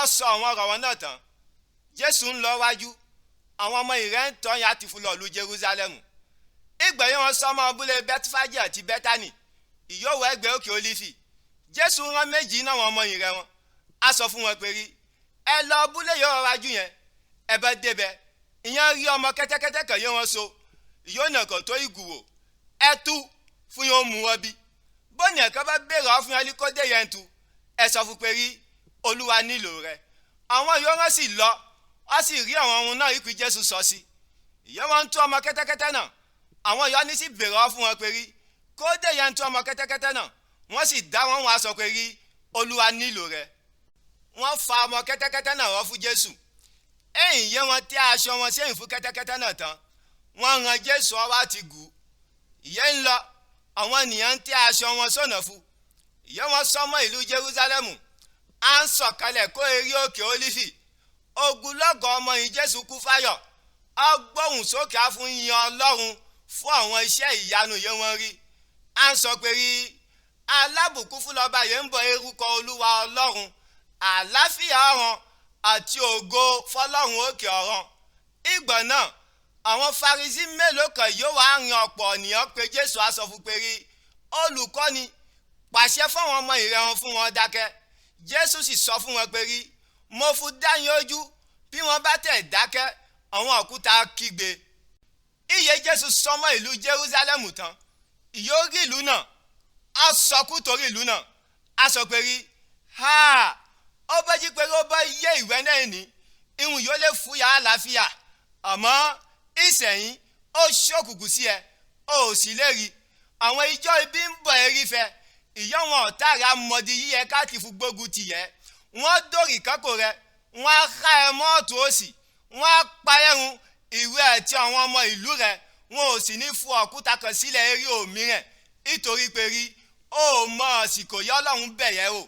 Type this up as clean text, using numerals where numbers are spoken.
ó sọ àwọn ọ̀rọ̀ wọn náà tán Jésù ń lọ wájú àwọn ọmọ ìrẹ́ ń tọ́ yà ti fún lọ lu Jerusalem ìgbẹ̀yìn wọn sọ ọmọ abúlé Bẹ́tífájì àti Bẹ́tánì ìyówó ẹgbẹ́ òkè Ólífì Jésù rán méjì náà wọn ọmọ ìrẹ́ wọn á sọ fún wọn pé rí ẹ lọ abúlé yóò wájú yẹn ẹ bá débẹ̀ ìyẹn rí ọmọ kẹ́tẹ́kẹ́tẹ́ kan yé wọn so ìyó nàkàn tó ìgùwò ẹ tú fún yóò mú wọn bí bóni ẹ̀ka bá béèrè ọ fún yẹn kó dé yẹn tu ẹ sọ fún pé rí Olúwa nílò rẹ àwọn yóò rán sì lọ wọ́n sì rí àwọn ohun náà ìpín Jésù sọ sí ìyẹn wọn ń tú ọmọ kẹ́tẹ́kẹ́tẹ́ náà àwọn yóò ní sí béèrè ọ fún wọn pé rí kó dé yẹn tú ọmọ kẹ́tẹ́kẹ́tẹ́ náà wọ́n sì dá wọn wá sọ pé rí Olúwa nílò rẹ wọ́n fa ọmọ kẹ́tẹ́kẹ́tẹ́ náà wọ́n fún Jésù ẹ̀yìn yẹ wọn tẹ́ aṣọ wọn sẹ́yìn fún kẹ́tẹ́kẹ́tẹ́ náà tán wọ́n ran Jésù ọwọ́ àti gù ìyẹn ń lọ àwọn ènìyàn ń tẹ́ aṣọ wọn sọ̀nà fún ìyẹn wọn sọmọ ìlú Jerúsálẹ́mù à ń sọ̀kalẹ̀ kó eré òkè Ólífì ogunlọ́gọ̀ ọmọ yìí Jésù kú fáyọ̀ ọgbọ́hùn sókè á fún yin Ọlọ́run fún àwọn iṣẹ́ ìyanu yẹn wọ́n rí à ń sọ pé rí alábùkún fún lọ́ba yẹn ń bọ̀ erúkọ Olúwa Ọlọ́run àlàáfíà ọ̀ràn àti ògo fọlọ́run òkè ọ̀ràn ìgbà náà àwọn Farisí mélòó kan yóò wá rin ọ̀pọ̀ ènìyàn pé Jésù á sọ fún pé rí olùkọ́ni pàṣẹ fáwọn ọmọ ìrẹ́ wọn fún wọn dákẹ́ Jésù sì sọ fún wọn pé rí mo fún dáyín ojú bí wọ́n bá tẹ̀ dákẹ́ àwọn òkúta kígbe iye Jésù sọmọ ìlú Jerúsálẹ́mù tán ìyó rí ìlú náà á sọkú torí ìlú náà á sọ pé rí ha ó bá jí pé ó bá yé ìwé náà ní ìhun yóò lè fúyà àlàáfíà àmọ́ ìsẹ̀yìn ó ṣókùnkùn sí ẹ ó sì lè rí àwọn ìjọ ibi ń bọ̀ ẹ̀rí fẹ́ ìyá wọn ọ̀tá rẹ̀ amọ̀dí yíyẹ káàkiri fún gbógun tìyẹ wọ́n dórí kákò rẹ̀ wọ́n á ká ẹ mọ́ ọ̀tún òsì wọ́n á pa ẹ̀rùn ìwé àti àwọn ọmọ ìlú rẹ̀ wọn ò sì ní fún òkúta kan sílẹ̀ eré òmíràn nítorí pé rí ó mọ àsìkò yọ Ọlọ́run bẹ̀yẹ̀ o.